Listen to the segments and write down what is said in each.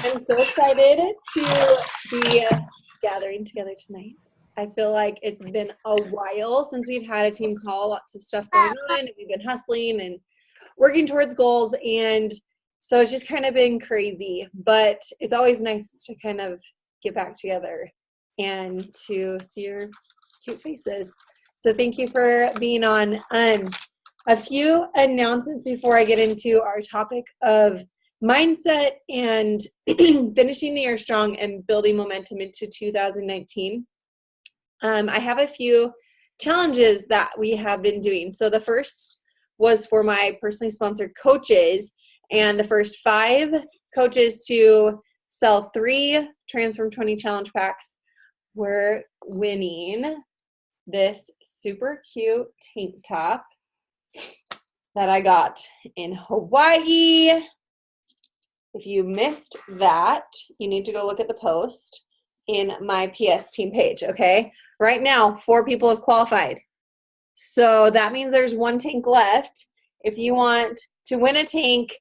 I'm so excited to be gathering together tonight. I feel like it's been a while since we've had a team call, lots of stuff going on. We've been hustling and working towards goals, and so it's just kind of been crazy, but it's always nice to kind of get back together and to see your cute faces. So thank you for being on. A few announcements before I get into our topic of mindset and finishing the year strong and building momentum into 2019. I have a few challenges that we have been doing. So the first was for my personally sponsored coaches, and the first 5 coaches to sell 3 Transform 20 challenge packs were winning this super cute tank top that I got in Hawaii. If you missed that, you need to go look at the post in my PS team page, okay? Right now, 4 people have qualified. So that means there's 1 tank left. If you want to win a tank,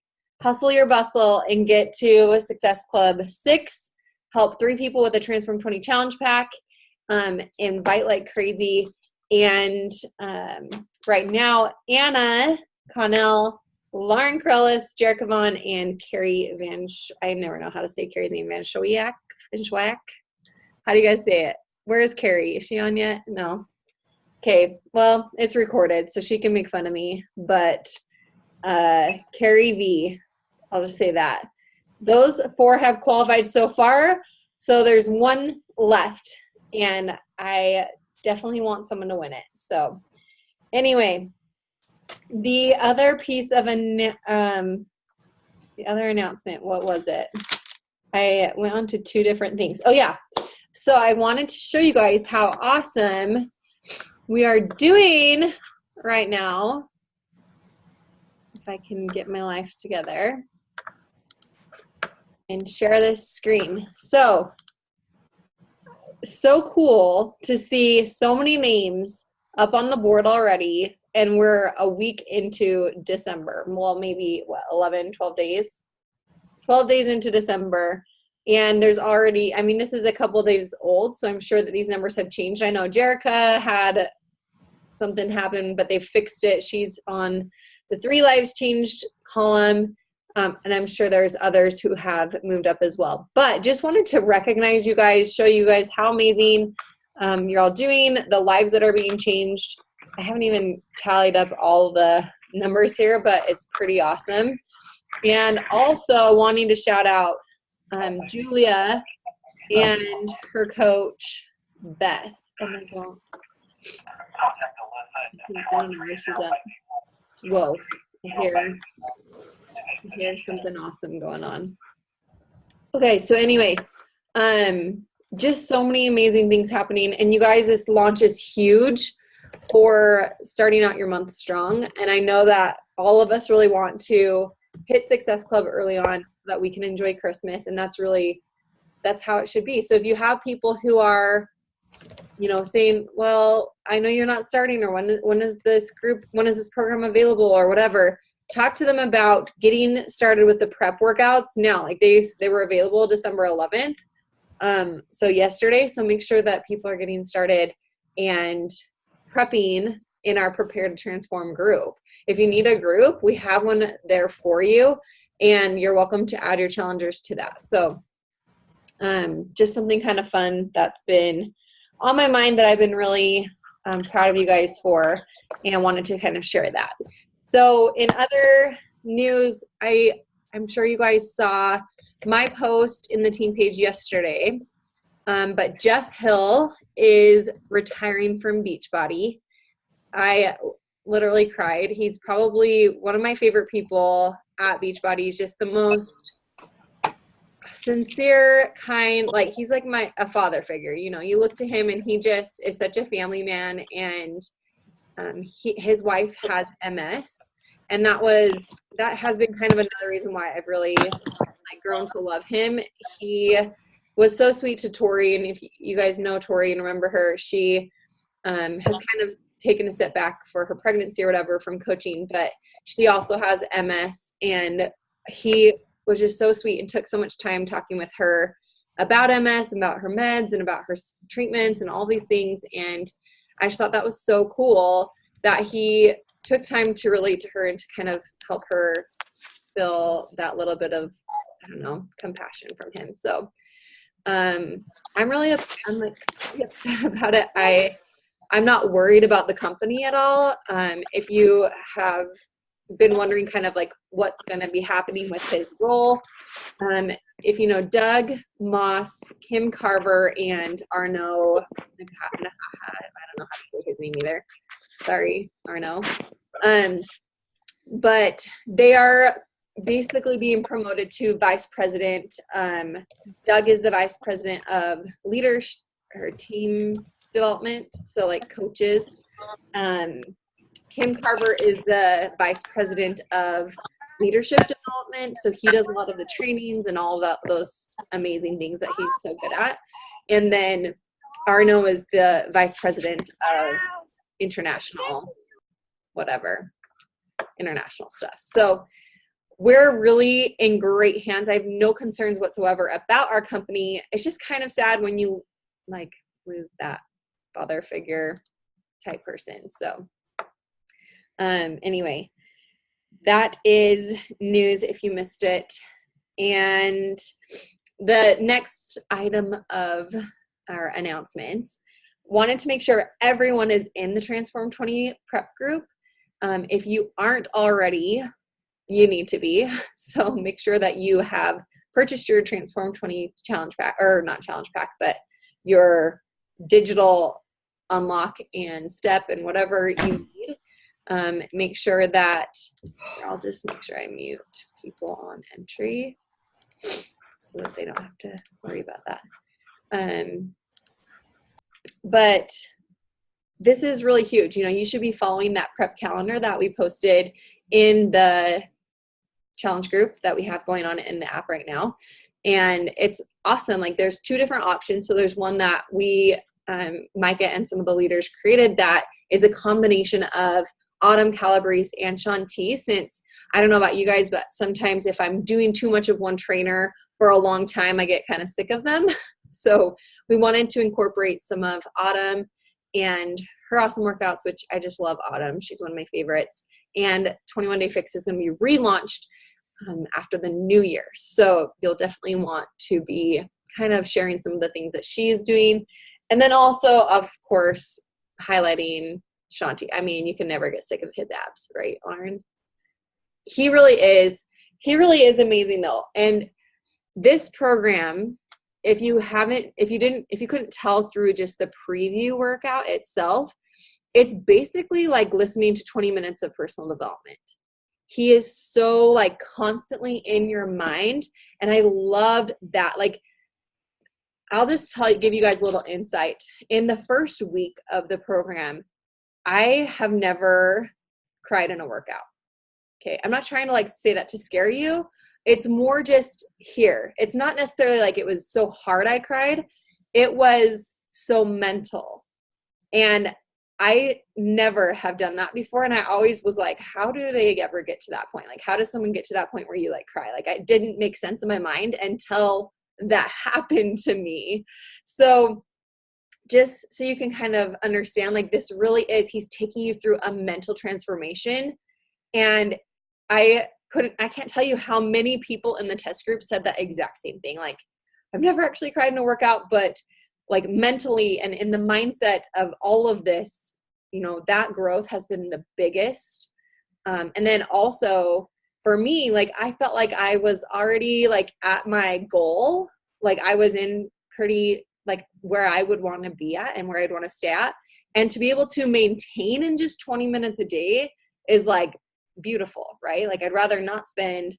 hustle your bustle and get to Success Club 6, help 3 people with a Transform 20 challenge pack, invite like crazy. And right now, Anna Connell, Lauren Krellis, Jerica Vaughn, and Carrie I never know how to say Carrie's name, Van Schwack. How do you guys say it? Where is Carrie? Is she on yet? No. Okay, well, it's recorded, so she can make fun of me, but Carrie V, I'll just say that. Those 4 have qualified so far, so there's 1 left, and I definitely want someone to win it. So anyway, the other piece of the other announcement, what was it? I went on to 2 different things. Oh yeah, so I wanted to show you guys how awesome we are doing right now. If I can get my life together and share this screen. So cool to see so many names up on the board already, and we're a week into December. Well, maybe, 11, 12 days? 12 days into December, and there's already, I mean, this is a couple days old, so I'm sure that these numbers have changed. I know Jerica had something happen, but they fixed it. She's on the 3 lives changed column. And I'm sure there's others who have moved up as well. But just wanted to recognize you guys, show you guys how amazing you're all doing, the lives that are being changed. I haven't even tallied up all the numbers here, but it's pretty awesome. And also wanting to shout out Julia and her coach, Beth. And I don't know where she's at. Whoa, I hear something awesome going on. Okay, so anyway, just so many amazing things happening. And you guys, this launch is huge for starting out your month strong. And I know that all of us really want to hit Success Club early on so that we can enjoy Christmas. And that's how it should be. So if you have people who are, saying, well, I know you're not starting, or when is this program available, or whatever, talk to them about getting started with the prep workouts now. Like they were available December 11th. So yesterday, so make sure that people are getting started and prepping in our Prepare to Transform group. If you need a group, we have one there for you, and you're welcome to add your challengers to that. So just something kind of fun that's been on my mind that I've been really proud of you guys for, and wanted to kind of share that. So in other news, I'm sure you guys saw my post in the team page yesterday, but Jeff Hill is retiring from Beachbody. I literally cried. He's probably one of my favorite people at Beachbody. He's just the most sincere, kind, like he's like a father figure. You look to him and he just is such a family man, and his wife has MS, and that has been kind of another reason why I've really grown to love him. He was so sweet to Tori, and if you guys know Tori and remember her, she has kind of taken a step back for her pregnancy or whatever from coaching, but she also has MS, and he was just so sweet and took so much time talking with her about MS, about her meds, and about her treatments and all these things. And I just thought that was so cool that he took time to relate to her and to kind of help her feel that little bit of, I don't know, compassion from him. So I'm really upset. I'm like really upset about it. I'm not worried about the company at all. If you have been wondering kind of like what's going to be happening with his role, if you know Doug Moss, Kim Carver, and Arno, I don't know how to say his name either. Sorry, Arno. But they are basically being promoted to vice president. Doug is the vice president of leadership or team development, so like coaches. Kim Carver is the vice president of leadership development, so he does a lot of the trainings and all those amazing things that he's so good at. And then Arno is the vice president of international stuff. So we're really in great hands. I have no concerns whatsoever about our company. It's just kind of sad when you like lose that father figure type person. So anyway, that is news if you missed it. And the next item of our announcements, wanted to make sure everyone is in the Transform 20 prep group. If you aren't already, you need to be. So make sure that you have purchased your Transform 20 challenge pack, or not challenge pack, but your digital unlock and step and whatever you need. Make sure that, I'll just make sure I mute people on entry so that they don't have to worry about that. But this is really huge. You know, you should be following that prep calendar that we posted in the challenge group that we have going on in the app right now. And it's awesome. Like there's two different options. So there's one that we, Micah and some of the leaders created, that is a combination of Autumn, Calabrese, and Shanti. Since I don't know about you guys, but sometimes if I'm doing too much of one trainer for a long time, I get kind of sick of them. So we wanted to incorporate some of Autumn and her awesome workouts, which I just love Autumn. She's one of my favorites. And 21 Day Fix is going to be relaunched after the new year. So you'll definitely want to be kind of sharing some of the things that she's doing. And then also, of course, highlighting Shanti. I mean, you can never get sick of his abs, right, Lauren? He really is amazing though. And this program, if you couldn't tell through just the preview workout itself, it's basically like listening to 20 minutes of personal development. He is so like constantly in your mind. And I loved that. Like, I'll just give you guys a little insight. In the first week of the program, I have never cried in a workout. Okay. I'm not trying to like say that to scare you. It's more just here. It's not necessarily like it was so hard I cried. It was so mental. And I never have done that before. And I always was like, how do they ever get to that point? Like, how does someone get to that point where you like cry? Like, it didn't make sense in my mind until that happened to me. So just so you can kind of understand, like, this really is, he's taking you through a mental transformation. And I can't tell you how many people in the test group said that exact same thing. Like, I've never actually cried in a workout, but like mentally and in the mindset of all of this, you know, that growth has been the biggest. And then also for me, like, I felt like I was already like at my goal. Like, I was in pretty like where I would want to be at and where I'd want to stay at. And to be able to maintain in just 20 minutes a day is like beautiful, right? Like, I'd rather not spend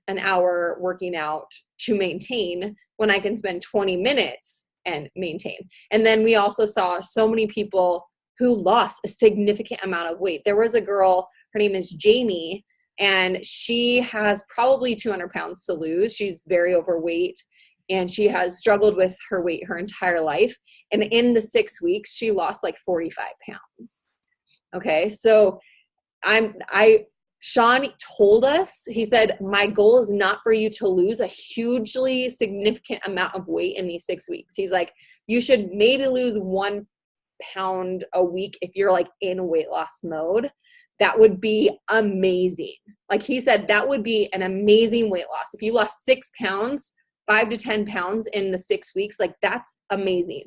an hour working out to maintain when I can spend 20 minutes and maintain. And then we also saw so many people who lost a significant amount of weight. There was a girl, her name is Jamie, and she has probably 200 pounds to lose. She's very overweight, and she has struggled with her weight her entire life. And in the 6 weeks, she lost like 45 pounds. Okay. So I Sean told us, he said, my goal is not for you to lose a hugely significant amount of weight in these 6 weeks. He's like, you should maybe lose 1 pound a week if you're like in weight loss mode. That would be amazing. Like he said, that would be an amazing weight loss. If you lost 6 pounds, 5 to 10 pounds in the 6 weeks, like that's amazing.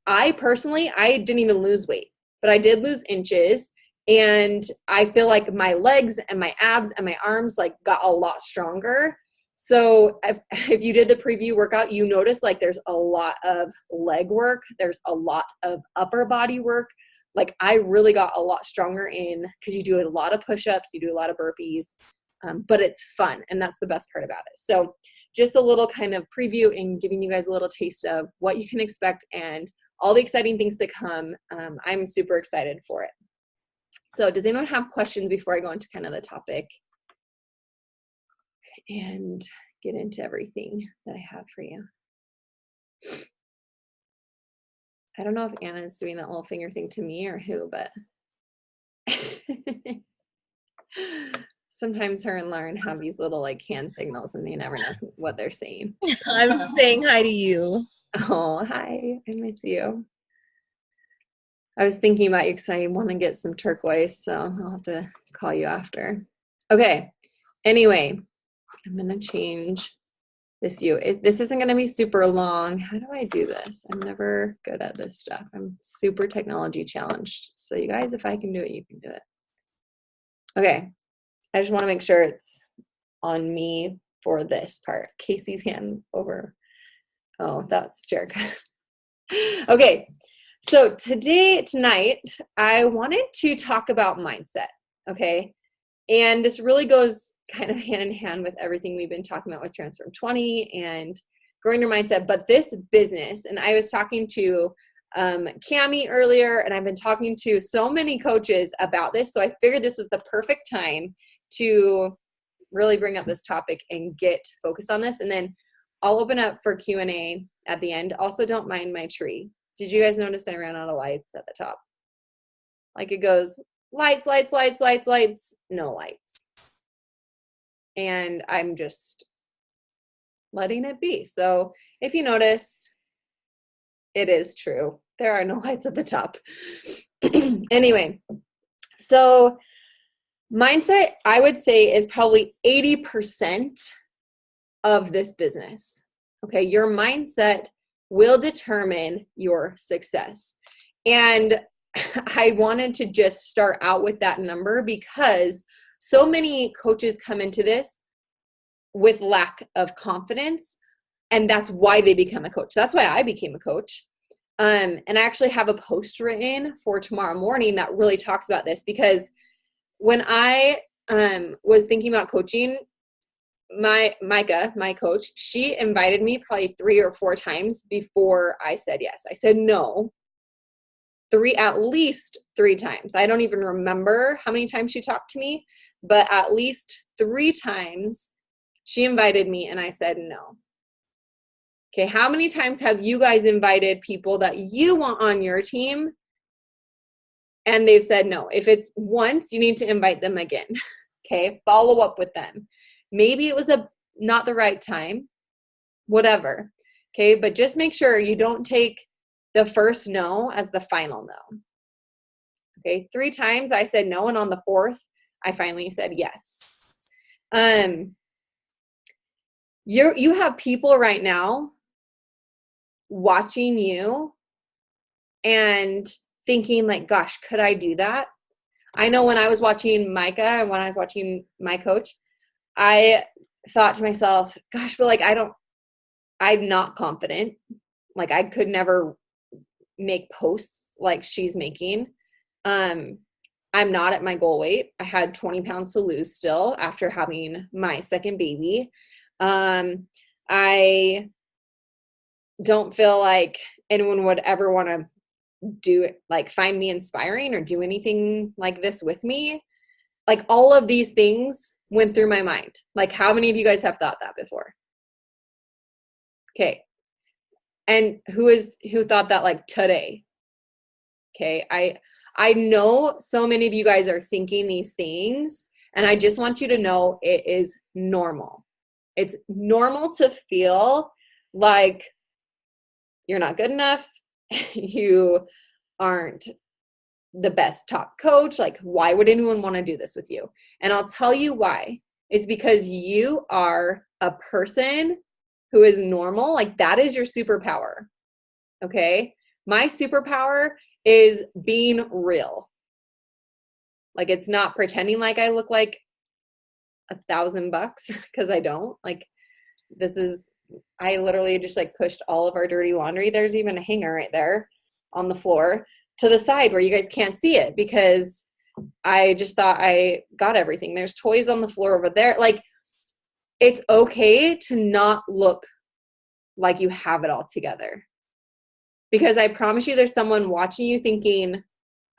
I personally, I didn't even lose weight, but I did lose inches. And I feel like my legs and my abs and my arms like got a lot stronger. So if you did the preview workout, you notice like there's a lot of leg work. There's a lot of upper body work. Like I really got a lot stronger because you do a lot of push-ups, you do a lot of burpees, but it's fun. And that's the best part about it. So just a little kind of preview and giving you guys a little taste of what you can expect and all the exciting things to come. I'm super excited for it. So does anyone have questions before I go into kind of the topic and get into everything that I have for you? I don't know if Anna's doing that little finger thing to me or who, but sometimes her and Lauren have these little like hand signals and they never know what they're saying. I'm saying hi to you. Oh, hi. I miss you. I was thinking about you because I want to get some turquoise, so I'll have to call you after. Okay. Anyway, I'm going to change this view. This isn't going to be super long. How do I do this? I'm never good at this stuff. I'm super technology challenged. So you guys, if I can do it, you can do it. Okay. I just want to make sure it's on me for this part. Casey's hand over. Oh, that's Jerica. Okay. So tonight, I wanted to talk about mindset, okay? And this really goes kind of hand in hand with everything we've been talking about with Transform 20 and growing your mindset. But this business, and I was talking to Cami earlier, and I've been talking to so many coaches about this, so I figured this was the perfect time to really bring up this topic and get focused on this. And then I'll open up for Q&A at the end. Also, don't mind my tree. Did you guys notice I ran out of lights at the top? Like it goes lights, lights, lights, lights, lights, no lights. And I'm just letting it be. So if you noticed, it is true. There are no lights at the top. Anyway, so mindset, I would say, is probably 80% of this business. Okay, your mindset will determine your success. And I wanted to just start out with that number because so many coaches come into this with lack of confidence, and that's why they become a coach. That's why I became a coach. And I actually have a post written for tomorrow morning that really talks about this, because when I was thinking about coaching, Micah, my coach, she invited me probably 3 or 4 times before I said yes. I said no at least 3 times. I don't even remember how many times she talked to me, but at least 3 times she invited me and I said no. Okay, how many times have you guys invited people that you want on your team and they've said no? If it's once, you need to invite them again. Okay, follow up with them. Maybe it was not the right time, whatever. Okay, but just make sure you don't take the first no as the final no. Okay, 3 times I said no, and on the 4th, I finally said yes. You have people right now watching you and thinking like, gosh, could I do that? I know when I was watching Micah and when I was watching my coach, I thought to myself, gosh, but like I'm not confident. Like I could never make posts like she's making. I'm not at my goal weight. I had 20 pounds to lose still after having my second baby. I don't feel like anyone would ever want to do it, like find me inspiring or do anything like this with me. Like all of these things went through my mind. Like how many of you guys have thought that before? Okay. And who thought that like today? Okay. I know so many of you guys are thinking these things, And I just want you to know it is normal. It's normal to feel like you're not good enough. You aren't the best top coach. Like, why would anyone want to do this with you? And I'll tell you why. It's because you are a person who is normal. Like, that is your superpower. Okay? My superpower is being real. Like, it's not pretending like I look like $1,000 because I don't. Like, I literally just like pushed all of our dirty laundry. There's even a hanger right there on the floor to the side where you guys can't see it because I just thought I got everything. There's toys on the floor over there. Like, it's okay to not look like you have it all together. Because I promise you there's someone watching you thinking,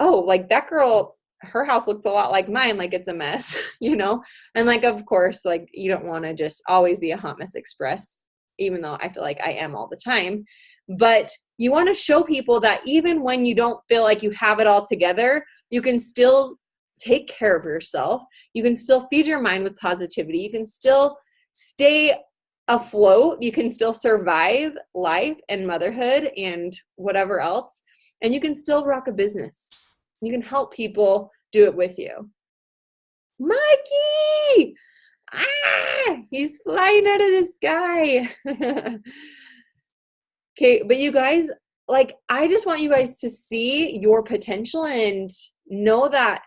oh, like that girl, her house looks a lot like mine, like it's a mess, you know? And like, of course, like you don't want to just always be a hot mess express, even though I feel like I am all the time. But you want to show people that even when you don't feel like you have it all together, you can still take care of yourself. You can still feed your mind with positivity. You can still stay afloat. You can still survive life and motherhood and whatever else. And you can still rock a business. You can help people do it with you. Mikey! Ah! He's flying out of the sky. Okay, but you guys, like, I just want you guys to see your potential and know that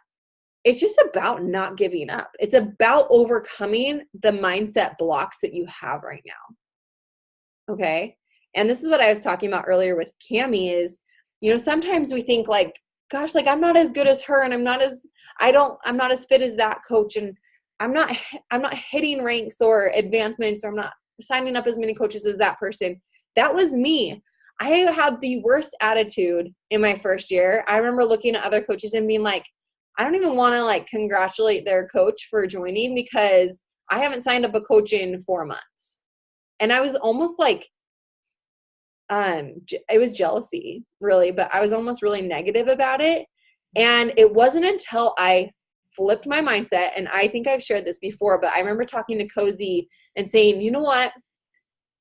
it's just about not giving up. It's about overcoming the mindset blocks that you have right now. Okay? And this is what I was talking about earlier with Cammie is, you know, sometimes we think like, gosh, like I'm not as good as her and I'm not as fit as that coach and I'm not hitting ranks or advancements or I'm not signing up as many coaches as that person. That was me. I had the worst attitude in my first year. I remember looking at other coaches and being like, I don't even want to like congratulate their coach for joining because I haven't signed up a coach in 4 months. And I was almost like, it was jealousy really, but I was almost really negative about it. And it wasn't until I flipped my mindset, and I think I've shared this before, but I remember talking to Cozy and saying, you know what?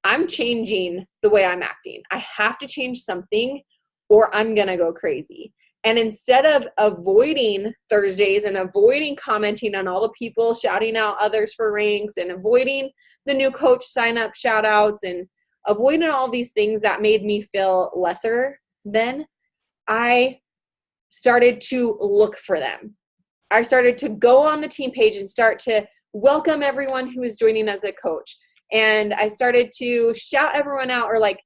I'm changing the way I'm acting. I have to change something or I'm going to go crazy. And instead of avoiding Thursdays and avoiding commenting on all the people shouting out others for ranks and avoiding the new coach sign up shout outs and avoiding all these things that made me feel lesser than, I started to look for them. I started to go on the team page and start to welcome everyone who is joining as a coach. And I started to shout everyone out or like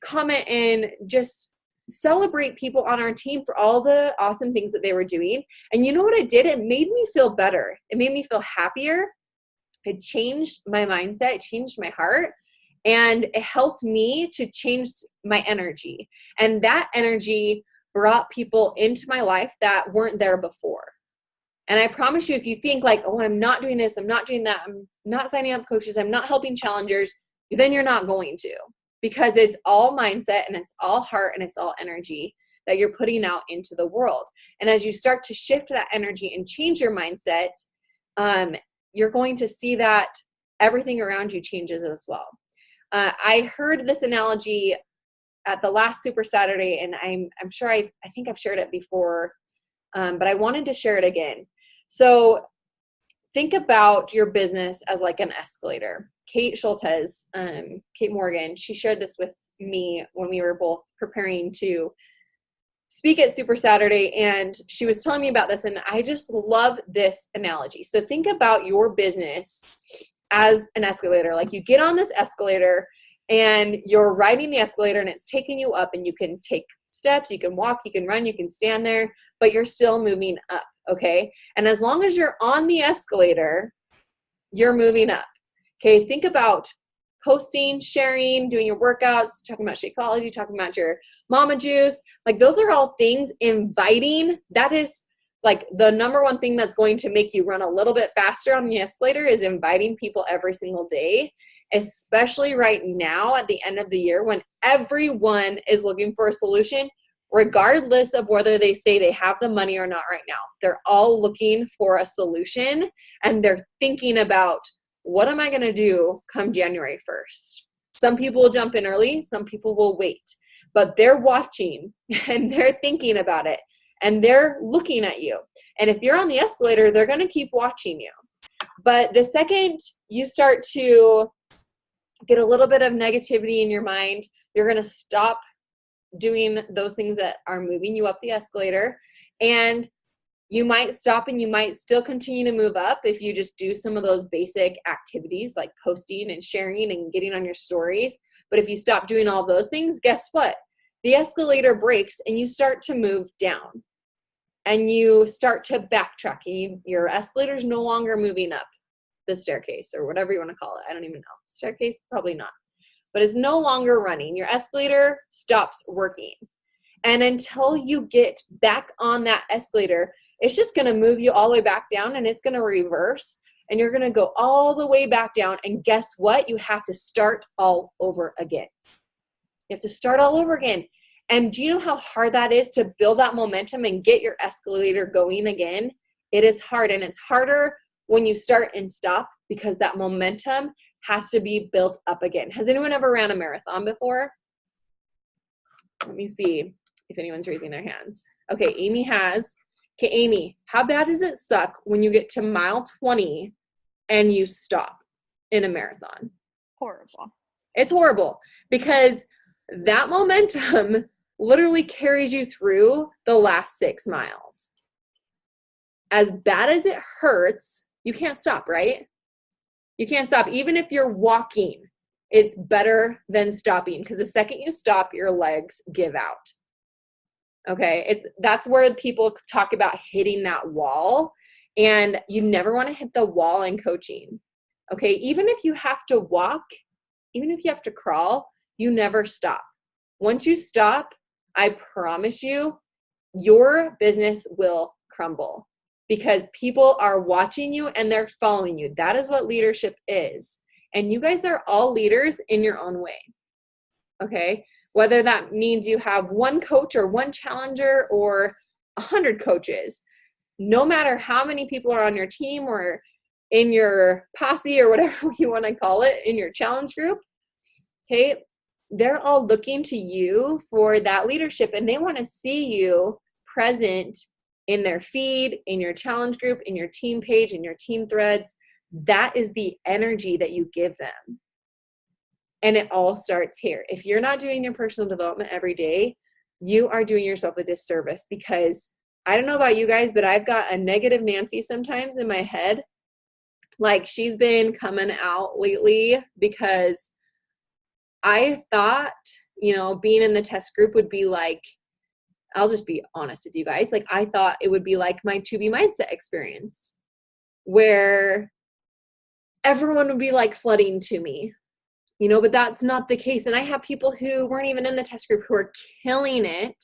comment and just celebrate people on our team for all the awesome things that they were doing. And you know what it did? It made me feel better. It made me feel happier. It changed my mindset. It changed my heart. And it helped me to change my energy. And that energy brought people into my life that weren't there before. And I promise you, if you think like, oh, I'm not doing this, I'm not doing that, I'm not signing up coaches, I'm not helping challengers, then you're not going to, because it's all mindset and it's all heart and it's all energy that you're putting out into the world. And as you start to shift that energy and change your mindset, you're going to see that everything around you changes as well. I heard this analogy at the last Super Saturday, and I'm sure I think I've shared it before, but I wanted to share it again. So think about your business as like an escalator. Kate Schultez, Kate Morgan, she shared this with me when we were both preparing to speak at Super Saturday, and she was telling me about this, and I just love this analogy. So think about your business as an escalator. Like you get on this escalator and you're riding the escalator and it's taking you up, and you can take steps, you can walk, you can run, you can stand there, but you're still moving up, okay? And as long as you're on the escalator, you're moving up, okay? Think about posting, sharing, doing your workouts, talking about Shakeology, talking about your mama juice. Like those are all things inviting. That is like the number one thing that's going to make you run a little bit faster on the escalator is inviting people every single day, especially right now at the end of the year when everyone is looking for a solution. regardless of whether they say they have the money or not right now. They're all looking for a solution, and they're thinking about, what am I going to do come January 1st? Some people will jump in early, some people will wait, but they're watching and they're thinking about it and they're looking at you. And if you're on the escalator, they're going to keep watching you. But the second you start to get a little bit of negativity in your mind, you're going to stop doing those things that are moving you up the escalator, and you might stop and you might still continue to move up if you just do some of those basic activities like posting and sharing and getting on your stories. But if you stop doing all those things, guess what? The escalator breaks and you start to move down and you start to backtrack, and your escalator is no longer moving up the staircase or whatever you want to call it. I don't even know. Staircase, probably not. But it's no longer running. Your escalator stops working. And until you get back on that escalator, it's just going to move you all the way back down, and it's going to reverse, and you're going to go all the way back down. And guess what? You have to start all over again. You have to start all over again. And do you know how hard that is to build that momentum and get your escalator going again? It is hard, and it's harder when you start and stop because that momentum has to be built up again. Has anyone ever ran a marathon before? Let me see if anyone's raising their hands. Okay, Amy has. Okay, Amy, how bad does it suck when you get to mile 20 and you stop in a marathon? Horrible. It's horrible because that momentum literally carries you through the last 6 miles. As bad as it hurts, you can't stop, right? You can't stop. Even if you're walking, it's better than stopping, because the second you stop, your legs give out. Okay, that's where people talk about hitting that wall, and you never want to hit the wall in coaching. Okay, even if you have to walk, even if you have to crawl, you never stop. Once you stop, I promise you, your business will crumble because people are watching you and they're following you. That is what leadership is. And you guys are all leaders in your own way. Okay? Whether that means you have one coach or one challenger or 100 coaches, no matter how many people are on your team or in your posse or whatever you want to call it, in your challenge group, okay, they're all looking to you for that leadership, and they want to see you present in their feed, in your challenge group, in your team page, in your team threads. That is the energy that you give them. And it all starts here. If you're not doing your personal development every day, you are doing yourself a disservice, because I don't know about you guys, but I've got a negative Nancy sometimes in my head. Like, she's been coming out lately because I thought, being in the test group would be like, I'll just be honest with you guys. Like, I thought it would be like my To Be Mindset experience, where everyone would be like flooding to me. But that's not the case. And I have people who weren't even in the test group who are killing it.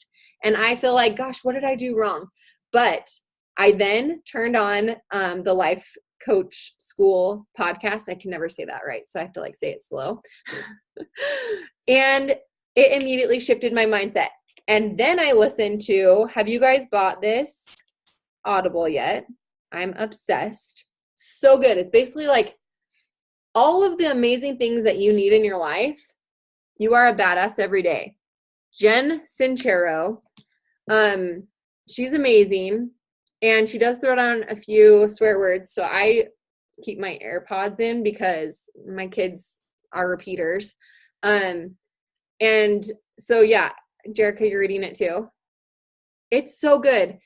And I feel like, gosh, what did I do wrong? But I then turned on the Life Coach School podcast. I can never say that right, so I have to say it slow. And it immediately shifted my mindset. And then I listened to, have you guys bought this Audible yet? I'm obsessed. So good. It's basically like all of the amazing things that you need in your life. You are a badass every day. Jen Sincero, she's amazing, and she does throw down a few swear words, so I keep my AirPods in because my kids are repeaters. And so yeah, Jerica, you're reading it too. It's so good.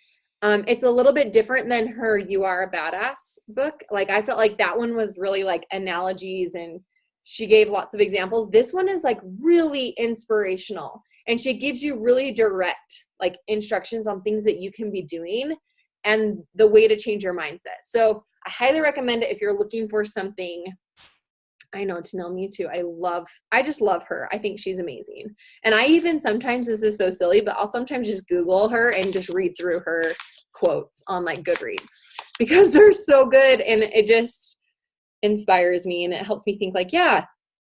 It's a little bit different than her You Are a Badass book. I felt like that one was really analogies, and she gave lots of examples. This one is really inspirational, and she gives you really direct instructions on things that you can be doing and the way to change your mindset. So I highly recommend it if you're looking for something. I know, Tanel, me too. I just love her. I think she's amazing. And I even sometimes, this is so silly, but I'll sometimes just Google her and just read through her quotes on Goodreads, because they're so good, and it just inspires me, and it helps me think yeah,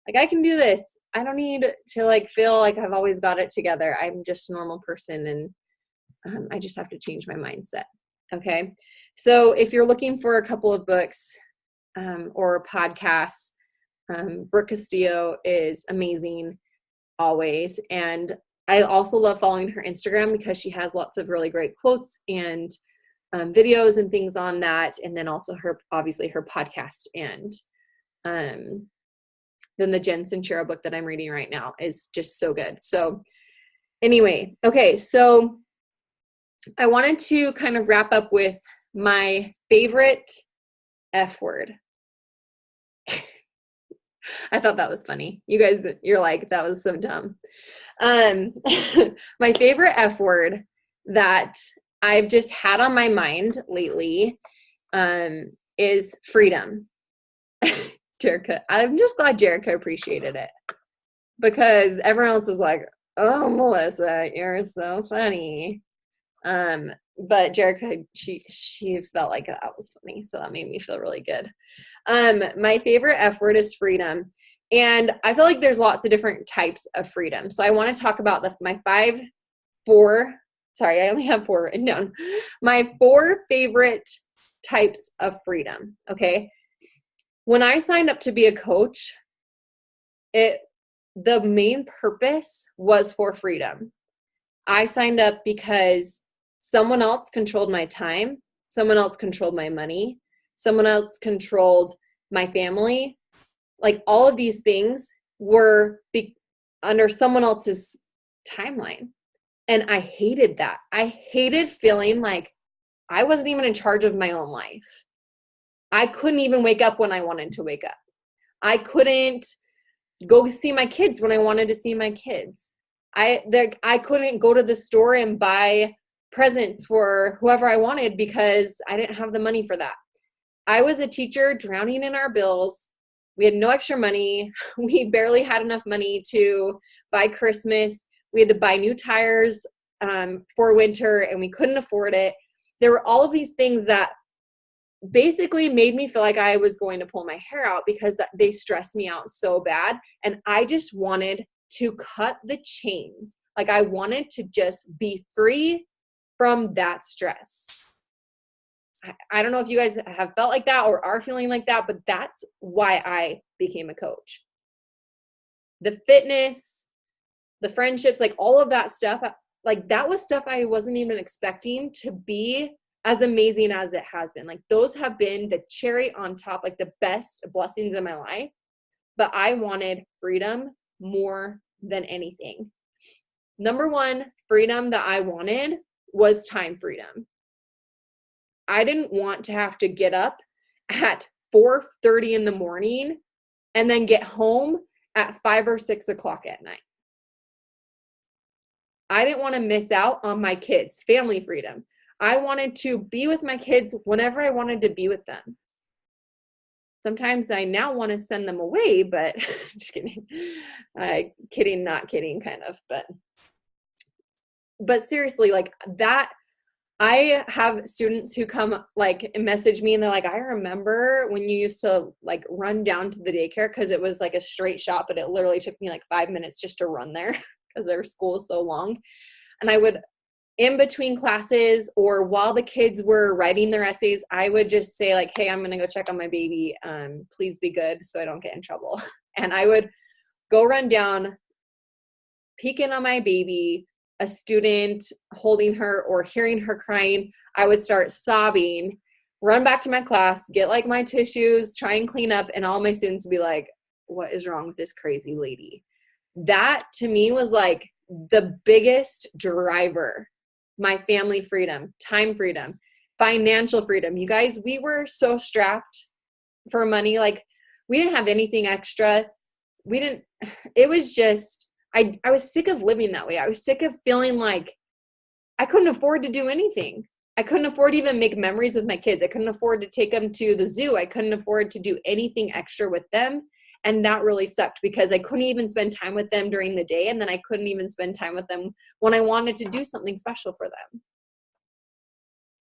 Like, I can do this. I don't need to like feel like I've always got it together. I'm just a normal person, and I just have to change my mindset. Okay. So if you're looking for a couple of books or podcasts, Brooke Castillo is amazing always. And I also love following her Instagram because she has lots of really great quotes and videos and things on that. And then also obviously her podcast. And then the Jen Sincero book that I'm reading right now is just so good. So anyway, okay. So I wanted to kind of wrap up with my favorite F word. I thought that was funny. You guys, you're like, that was so dumb. My favorite F word that I've just had on my mind lately is freedom. Jerica, I'm just glad Jerica appreciated it, because everyone else is like, oh, Melissa, you're so funny. But Jerica, she felt like that was funny, so that made me feel really good. My favorite F word is freedom. And I feel like there's lots of different types of freedom. So I want to talk about I only have 4 written down. My 4 favorite types of freedom. Okay. When I signed up to be a coach, the main purpose was for freedom. I signed up because someone else controlled my time. Someone else controlled my money. Someone else controlled my family. Like, all of these things were under someone else's timeline. And I hated that. I hated feeling like I wasn't even in charge of my own life. I couldn't even wake up when I wanted to wake up. I couldn't go see my kids when I wanted to see my kids. I couldn't go to the store and buy presents for whoever I wanted because I didn't have the money for that. I was a teacher drowning in our bills. We had no extra money. We barely had enough money to buy Christmas. We had to buy new tires for winter, and we couldn't afford it. There were all of these things that basically made me feel like I was going to pull my hair out because they stressed me out so bad. And I just wanted to cut the chains. Like, I wanted to just be free from that stress. I don't know if you guys have felt like that or are feeling like that, but that's why I became a coach. The fitness, the friendships, like all of that stuff, like that was stuff I wasn't even expecting to be as amazing as it has been. Like, those have been the cherry on top, like the best blessings in my life. But I wanted freedom more than anything. Number 1 freedom that I wanted was time freedom. I didn't want to have to get up at 4:30 in the morning and then get home at 5 or 6 o'clock at night. I didn't want to miss out on my kids, family freedom. I wanted to be with my kids whenever I wanted to be with them. Sometimes I now want to send them away, but just kidding. Kidding, not kidding, kind of. But seriously, like that, I have students who come like message me and they're like, I remember when you used to like run down to the daycare, because it was like a straight shot, but it literally took me like 5 minutes just to run there because their school is so long. And I would, in between classes or while the kids were writing their essays, I would just say like, hey, I'm going to go check on my baby. Please be good so I don't get in trouble. And I would go run down, peek in on my baby, a student holding her or hearing her crying. I would start sobbing, run back to my class, get like my tissues, try and clean up. And all my students would be like, what is wrong with this crazy lady? That to me was like the biggest driver. My family freedom, time freedom, financial freedom. You guys, we were so strapped for money. Like, we didn't have anything extra. It was just, I was sick of living that way. I was sick of feeling like I couldn't afford to do anything. I couldn't afford to even make memories with my kids. I couldn't afford to take them to the zoo. I couldn't afford to do anything extra with them. And that really sucked because I couldn't even spend time with them during the day. And then I couldn't even spend time with them when I wanted to do something special for them.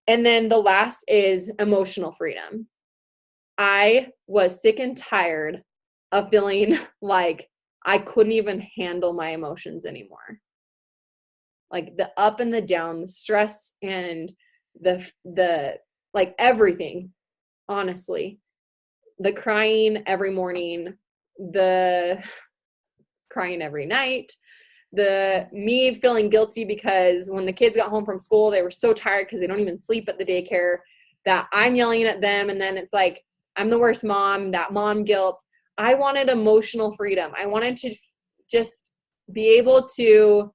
And then the last is emotional freedom. I was sick and tired of feeling like I couldn't even handle my emotions anymore. Like the up and the down, the stress and the like everything, honestly. The crying every morning, the crying every night, the me feeling guilty because when the kids got home from school, they were so tired because they don't even sleep at the daycare that I'm yelling at them. And then it's like, I'm the worst mom, that mom guilt. I wanted emotional freedom. I wanted to just be able to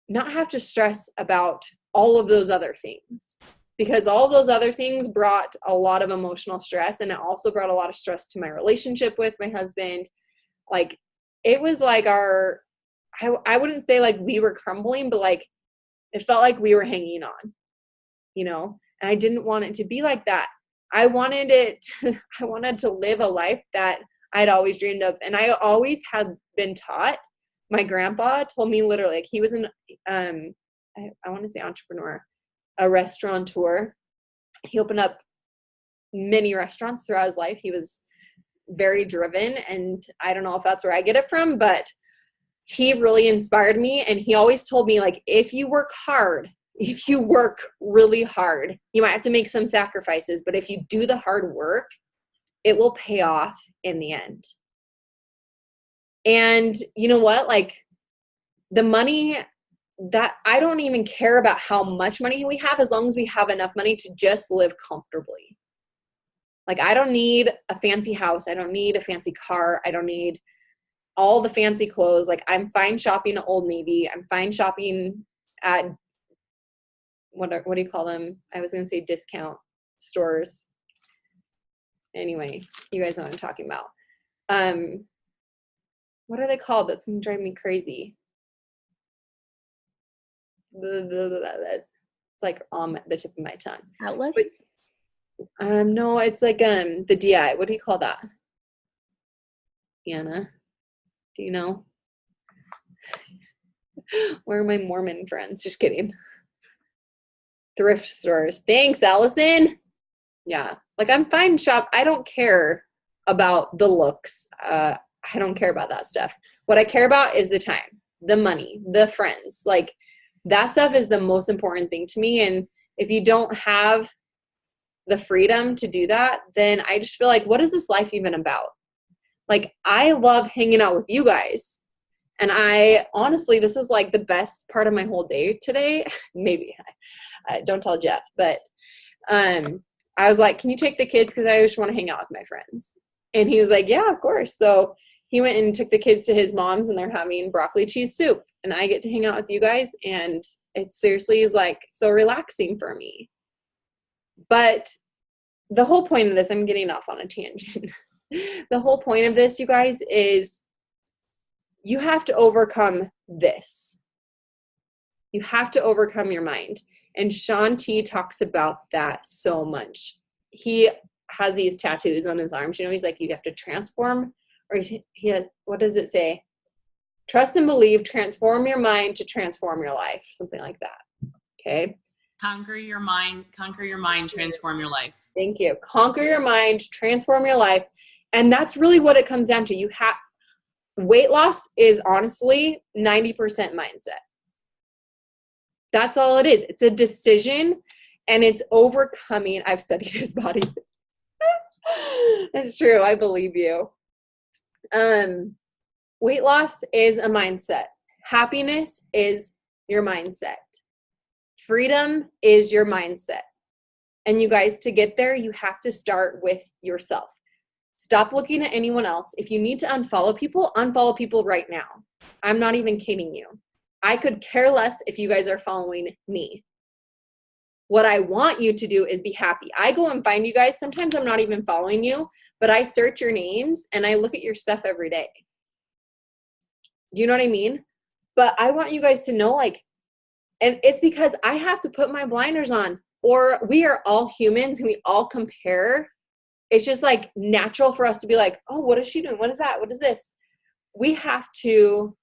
not have to stress about all of those other things, because all those other things brought a lot of emotional stress, and it also brought a lot of stress to my relationship with my husband. Like it was like I wouldn't say like we were crumbling, but like it felt like we were hanging on, and I didn't want it to be like that. I wanted I wanted to live a life that I'd always dreamed of. And I always had been taught, my grandpa told me literally, like he was I want to say entrepreneur, a restaurateur. He opened up many restaurants throughout his life. He was very driven, and I don't know if that's where I get it from, but he really inspired me. And he always told me, like, if you work really hard, you might have to make some sacrifices, but if you do the hard work, it will pay off in the end. And you know what? Like the money, that I don't even care about how much money we have, as long as we have enough money to just live comfortably. Like I don't need a fancy house. I don't need a fancy car. I don't need all the fancy clothes. Like I'm fine shopping at Old Navy. I'm fine shopping at what do you call them? I was going to say discount stores. Anyway, you guys know what I'm talking about. What are they called? That's going to drive me crazy. It's like on the tip of my tongue. Outlets? But, no, it's like the DI. What do you call that? Anna, do you know? Where are my Mormon friends? Just kidding. Thrift stores. Thanks, Allison. Yeah, like I'm fine shop. I don't care about the looks. I don't care about that stuff. What I care about is the time, the money, the friends. Like that stuff is the most important thing to me. And if you don't have the freedom to do that, then I just feel like, what is this life even about? Like I love hanging out with you guys. And I honestly, this is like the best part of my whole day today. Maybe don't tell Jeff, but I was like, can you take the kids? Because I just want to hang out with my friends. And he was like, yeah, of course. So he went and took the kids to his mom's, and they're having broccoli cheese soup. And I get to hang out with you guys. And it seriously is like so relaxing for me. But the whole point of this, I'm getting off on a tangent. The whole point of this, you guys, is you have to overcome this. You have to overcome your mind. And Shaun T talks about that so much. He has these tattoos on his arms. He's like, you have to transform, or he has, what does it say? Trust and believe, transform your mind to transform your life. Something like that. Okay. Conquer your mind, transform your life. Thank you. Conquer your mind, transform your life. And that's really what it comes down to. Weight loss is honestly 90% mindset. That's all it is. It's a decision, and it's overcoming. I've studied his body. It's true. I believe you. Weight loss is a mindset. Happiness is your mindset. Freedom is your mindset. And you guys, to get there, you have to start with yourself. Stop looking at anyone else. If you need to unfollow people right now. I'm not even kidding you. I could care less if you guys are following me. What I want you to do is be happy. I go and find you guys. Sometimes I'm not even following you, but I search your names and I look at your stuff every day. Do you know what I mean? But I want you guys to know, like, and it's because I have to put my blinders on, or we are all humans and we all compare. It's just like natural for us to be like, oh, what is she doing? What is that? What is this? We have to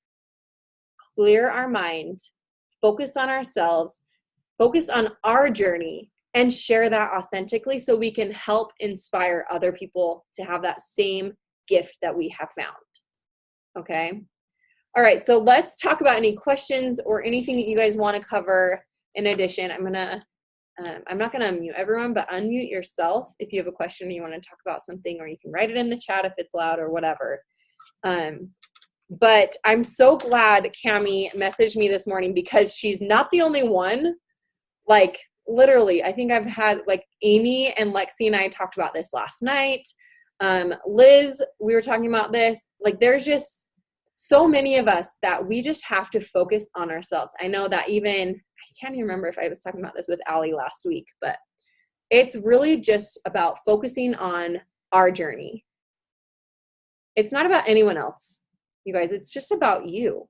clear our mind, focus on ourselves, focus on our journey, and share that authentically so we can help inspire other people to have that same gift that we have found. Okay. All right. So let's talk about any questions or anything that you guys want to cover. In addition, I'm not going to unmute everyone, but unmute yourself if you have a question or you want to talk about something, or you can write it in the chat if it's loud or whatever. But I'm so glad Cami messaged me this morning, because she's not the only one. Like, literally, I think I've had, like, Amy and Lexi and I talked about this last night. Liz, we were talking about this. Like, there's just so many of us that we just have to focus on ourselves. I know that even, I can't even remember if I was talking about this with Allie last week, but it's really just about focusing on our journey. It's not about anyone else, you guys. It's just about you.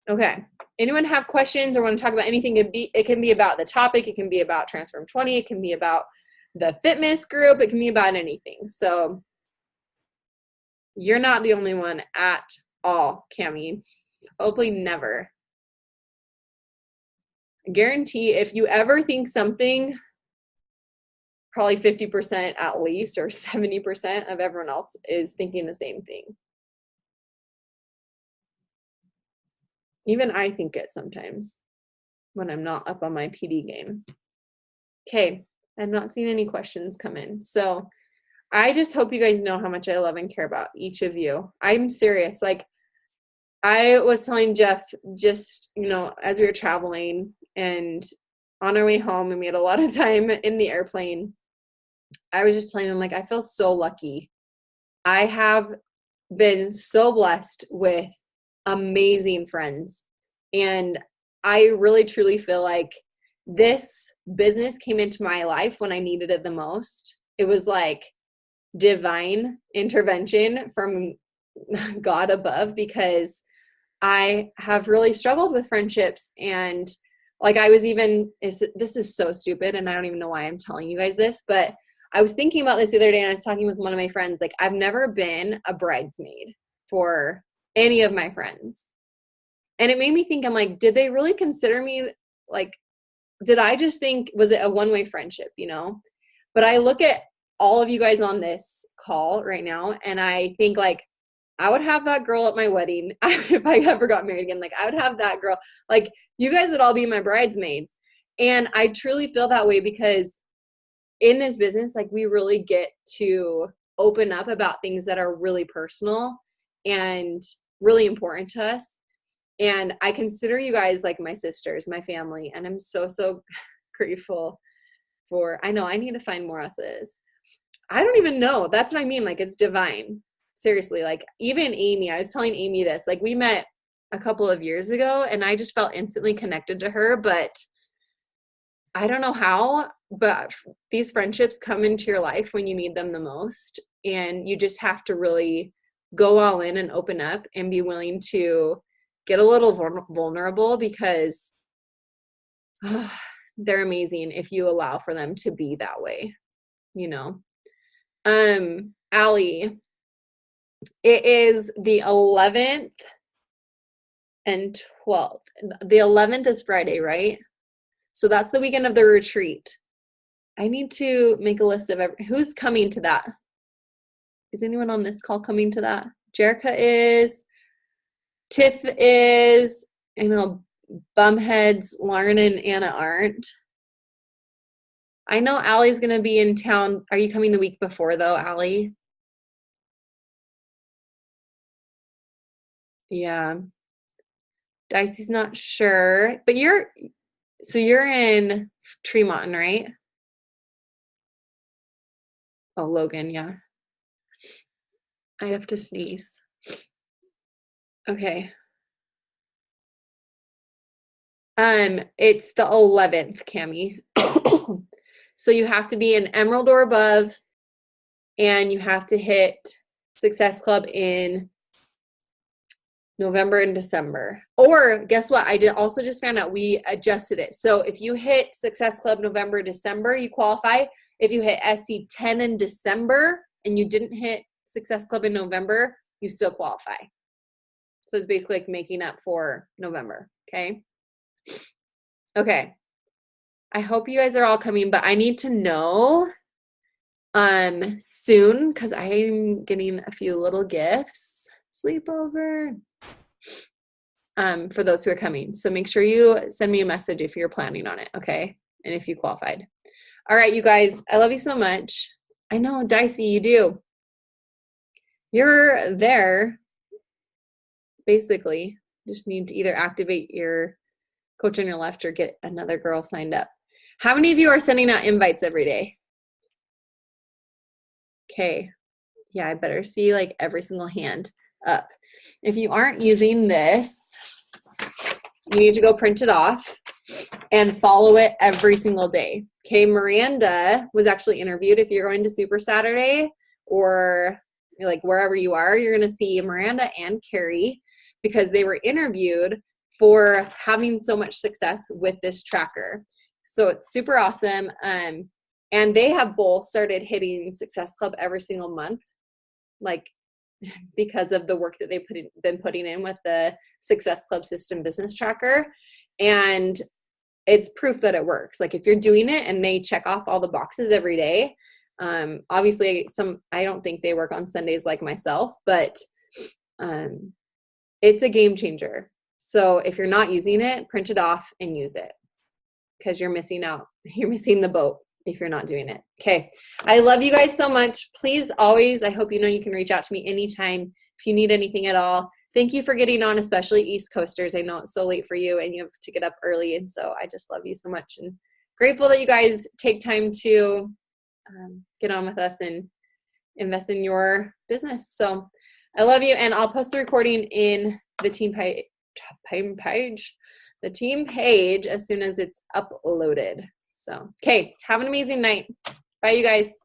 Okay. Anyone have questions or want to talk about anything? It can be about the topic. It can be about Transform 20. It can be about the fitness group. It can be about anything. So you're not the only one at all, Cami. Hopefully never. I guarantee if you ever think something, probably 50% at least, or 70% of everyone else is thinking the same thing. Even I think it sometimes when I'm not up on my PD game. Okay, I'm not seeing any questions come in. So I just hope you guys know how much I love and care about each of you. I'm serious. Like, I was telling Jeff just, as we were traveling and on our way home, and we had a lot of time in the airplane, I was just telling him, like, I feel so lucky. I have been so blessed with amazing friends. And I really, truly feel like this business came into my life when I needed it the most. It was like divine intervention from God above, because I have really struggled with friendships. And like, I was even, this is so stupid, and I don't even know why I'm telling you guys this, but I was thinking about this the other day, and I was talking with one of my friends. Like, I've never been a bridesmaid for any of my friends. And it made me think, I'm like, did they really consider me? Like, did I just think, was it a one-way friendship, But I look at all of you guys on this call right now, and I think, like, I would have that girl at my wedding. If I ever got married again, like, I would have that girl. Like, you guys would all be my bridesmaids. And I truly feel that way, because in this business, like, we really get to open up about things that are really personal and really important to us. And I consider you guys like my sisters, my family. And I'm so, so grateful for, I know I need to find more S's. I don't even know. That's what I mean. Like, it's divine. Seriously. Like, even Amy, I was telling Amy this, like, we met a couple of years ago, and I just felt instantly connected to her, but I don't know how, but these friendships come into your life when you need them the most. And you just have to really go all in and open up and be willing to get a little vulnerable, because they're amazing if you allow for them to be that way, Allie, it is the 11th and 12th. The 11th is Friday, right? So that's the weekend of the retreat. I need to make a list of who's coming to that. Is anyone on this call coming to that? Jerica is. Tiff is. Bumheads, Lauren and Anna aren't. I know Allie's going to be in town. Are you coming the week before, though, Allie? Yeah. Dicey's not sure. But you're in Tremont, right? Oh, Logan, yeah. I have to sneeze. Okay. It's the 11th, Cami. So you have to be an Emerald or above, and you have to hit Success Club in November and December. Or guess what? I also just found out we adjusted it. So if you hit Success Club November, December, you qualify. If you hit SC10 in December and you didn't hit Success Club in November, you still qualify. So it's basically like making up for November, okay? Okay. I hope you guys are all coming, but I need to know soon, because I'm getting a few little gifts. Sleepover. For those who are coming. So make sure you send me a message if you're planning on it, okay? And if you qualified. All right, you guys, I love you so much. I know, Dicey, you do. You're there, basically. Just need to either activate your coach on your left or get another girl signed up. How many of you are sending out invites every day? Okay. Yeah, I better see like every single hand up. If you aren't using this, you need to go print it off and follow it every single day. Okay, Miranda was actually interviewed. If you're going to Super Saturday or like wherever you are, you're going to see Miranda and Carrie because they were interviewed for having so much success with this tracker. So it's super awesome. And they have both started hitting Success Club every single month, like because of the work that they've been putting in with the Success Club System Business Tracker. And it's proof that it works. Like if you're doing it and they check off all the boxes every day, obviously I don't think they work on Sundays like myself, but it's a game changer. So if you're not using it, print it off and use it because you're missing out. You're missing the boat if you're not doing it. Okay. I love you guys so much. Please always, I hope you know you can reach out to me anytime if you need anything at all. Thank you for getting on, especially East Coasters. I know it's so late for you and you have to get up early. And so I just love you so much and grateful that you guys take time to get on with us and invest in your business. So I love you. And I'll post the recording in the team page as soon as it's uploaded. So, okay. Have an amazing night. Bye, you guys.